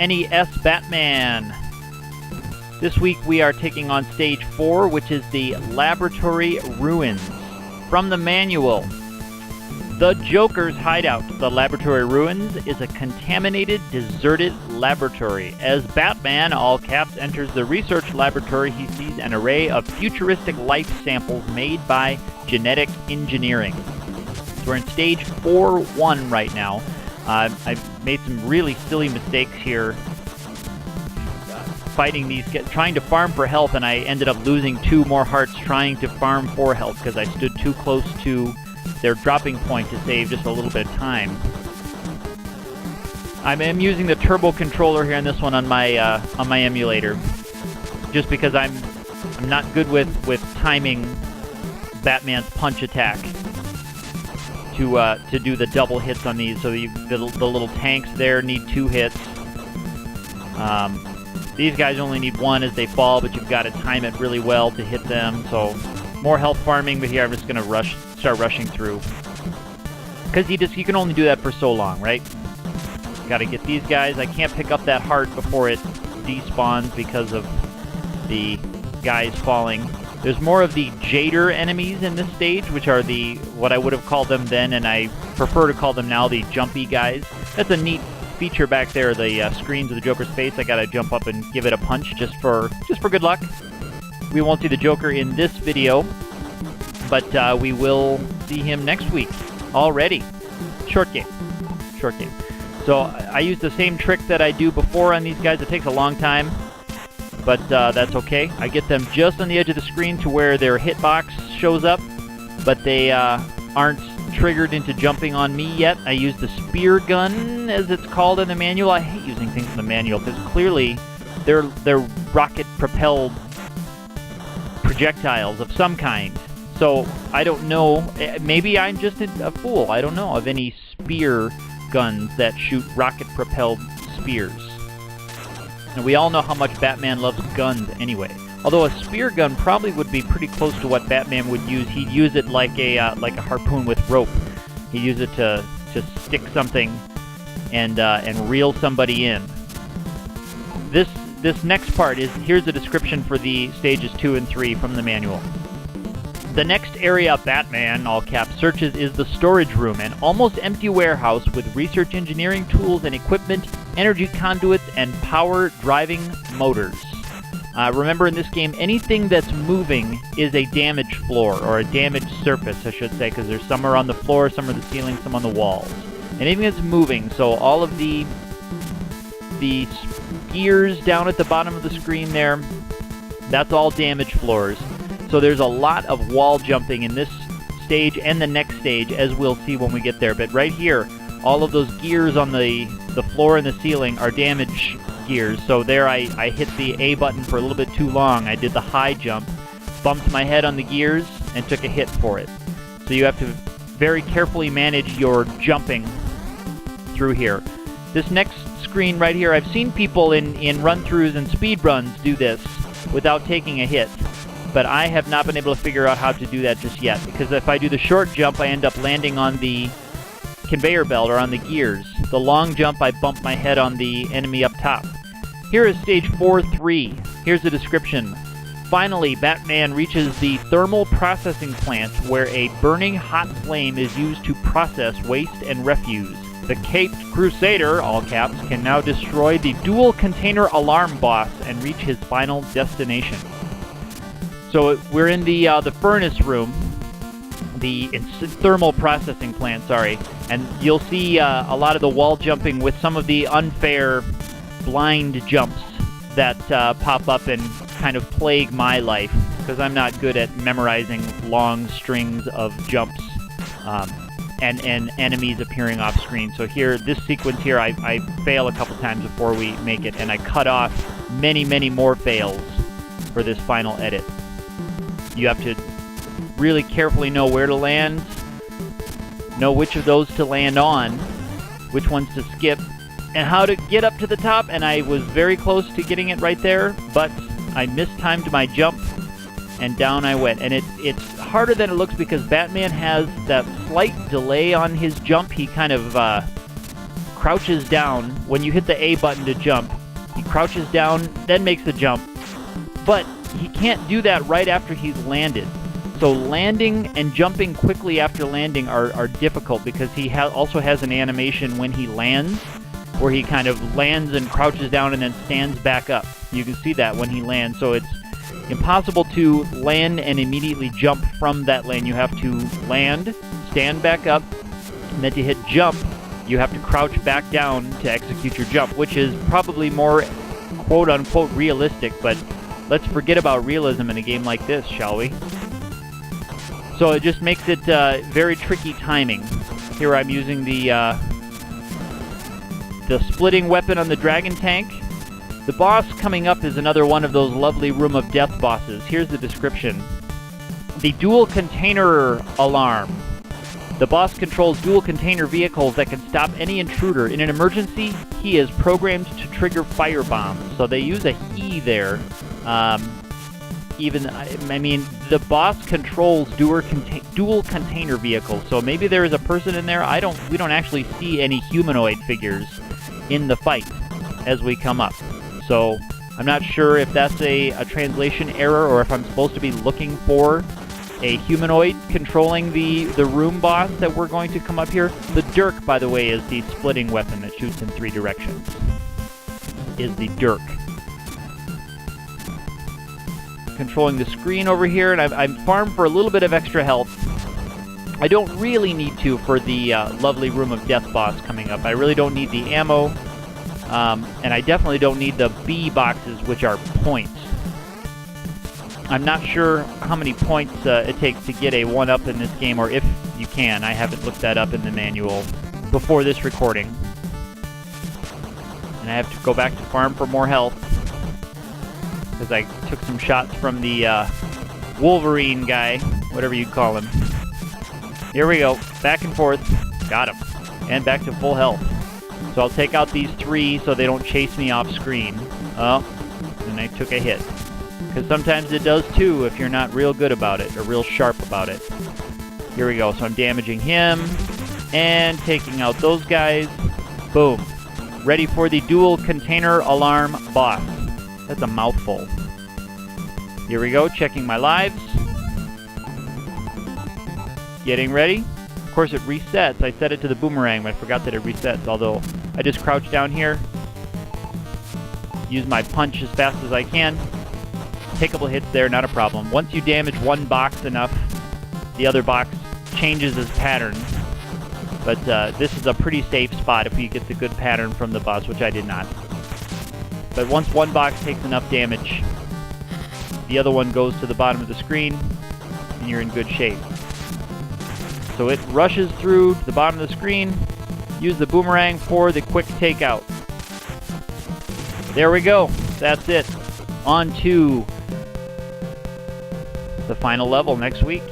NES Batman. This week we are taking on Stage 4, which is the Laboratory Ruins. From the manual, the Joker's hideout. The Laboratory Ruins is a contaminated, deserted laboratory. As Batman, all caps, enters the research laboratory, he sees an array of futuristic life samples made by genetic engineering. So we're in Stage 4-1 right now. I've made some really silly mistakes here fighting these, trying to farm for health, and I ended up losing 2 more hearts trying to farm for health because I stood too close to their dropping point to save just a little bit of time. I am using the turbo controller here on this one on my emulator, just because I'm not good with timing Batman's punch attack to do the double hits on these. So the little tanks there need 2 hits. These guys only need 1 as they fall, but you've got to time it really well to hit them. So more health farming, but here I'm just going to start rushing through. Because you can only do that for so long, right? Got to get these guys. I can't pick up that heart before it despawns because of the guys falling. There's more of the Jader enemies in this stage, which are what I would have called them then, and I prefer to call them now the jumpy guys. That's a neat feature back there, the screens of the Joker's face. I gotta jump up and give it a punch just for good luck. We won't see the Joker in this video, but we will see him next week already. Short game. So I use the same trick that I do before on these guys. It takes a long time, but that's okay. I get them just on the edge of the screen to where their hitbox shows up, but they aren't triggered into jumping on me yet. I use the spear gun, as it's called in the manual. I hate using things in the manual because clearly they're rocket-propelled projectiles of some kind. So I don't know. Maybe I'm just a fool. I don't know of any spear guns that shoot rocket-propelled spears. And we all know how much Batman loves guns anyway. Although a spear gun probably would be pretty close to what Batman would use. He'd use it like a harpoon with rope. He'd use it to stick something and reel somebody in. This next part here's the description for the stages 2 and 3 from the manual. The next area Batman, all caps, searches is the storage room, an almost empty warehouse with research engineering tools and equipment, energy conduits, and power driving motors. Remember, in this game, anything that's moving is a damaged floor, or a damaged surface, I should say, because there's some are on the floor, some are the ceiling, some on the walls. Anything that's moving, so all of the gears down at the bottom of the screen there, that's all damaged floors. So there's a lot of wall jumping in this stage and the next stage, as we'll see when we get there. But right here, all of those gears on the floor and the ceiling are damaged gears. So there I hit the A button for a little bit too long. I did the high jump, bumped my head on the gears, and took a hit for it. So you have to very carefully manage your jumping through here. This next screen right here, I've seen people in run-throughs and speed runs do this without taking a hit. But I have not been able to figure out how to do that just yet, because if I do the short jump, I end up landing on the conveyor belt or on the gears. The long jump, I bump my head on the enemy up top. Here is Stage 4-3. Here's the description. Finally, Batman reaches the thermal processing plant where a burning hot flame is used to process waste and refuse. The Caped Crusader, all caps, can now destroy the dual container alarm boss and reach his final destination. So we're in the furnace room, the thermal processing plant, sorry, and you'll see a lot of the wall jumping with some of the unfair blind jumps that pop up and kind of plague my life, because I'm not good at memorizing long strings of jumps and enemies appearing off screen. So here, this sequence here, I fail a couple times before we make it, and I cut off many more fails for this final edit. You have to really carefully know where to land, know which of those to land on, which ones to skip, and how to get up to the top. And I was very close to getting it right there, but I mistimed my jump, and down I went. And it's harder than it looks because Batman has that slight delay on his jump. He kind of crouches down. When you hit the A button to jump, he crouches down, then makes the jump. But he can't do that right after he's landed. So landing and jumping quickly after landing are difficult because he also has an animation when he lands, where he kind of lands and crouches down and then stands back up. You can see that when he lands. So it's impossible to land and immediately jump from that lane. You have to land, stand back up, and then to hit jump, you have to crouch back down to execute your jump, which is probably more quote-unquote realistic, but let's forget about realism in a game like this, shall we? So it just makes it very tricky timing. Here I'm using the splitting weapon on the dragon tank. The boss coming up is another one of those lovely Room of Death bosses. Here's the description. The dual container alarm. The boss controls dual container vehicles that can stop any intruder. In an emergency, he is programmed to trigger fire bombs. So they use a he there. I mean, the boss controls dual container vehicles. So maybe there is a person in there. We don't actually see any humanoid figures in the fight as we come up. So I'm not sure if that's a translation error or if I'm supposed to be looking for a humanoid controlling the room boss that we're going to come up here. The dirk, by the way, is the splitting weapon that shoots in 3 directions. Is the dirk. Controlling the screen over here, and I'm farmed for a little bit of extra health. I don't really need to for the lovely Room of Death boss coming up. I really don't need the ammo, and I definitely don't need the B boxes, which are points. I'm not sure how many points it takes to get a 1-up in this game, or if you can. I haven't looked that up in the manual before this recording. And I have to go back to farm for more health, because I took some shots from the Wolverine guy, whatever you'd call him. Here we go, back and forth, got him, and back to full health. So I'll take out these 3 so they don't chase me off screen. Oh, and I took a hit. Because sometimes it does too if you're not real good about it, or real sharp about it. Here we go, so I'm damaging him, and taking out those guys. Boom. Ready for the dual container alarm boss. That's a mouthful. Here we go, checking my lives. Getting ready. Of course it resets. I set it to the boomerang, but I forgot that it resets, although I just crouch down here, use my punch as fast as I can. Take a couple hits there, not a problem. Once you damage one box enough, the other box changes its pattern. But this is a pretty safe spot if you get the good pattern from the boss, which I did not. But once one box takes enough damage, the other one goes to the bottom of the screen, and you're in good shape. So it rushes through to the bottom of the screen. Use the boomerang for the quick takeout. There we go. That's it. On to the final level next week.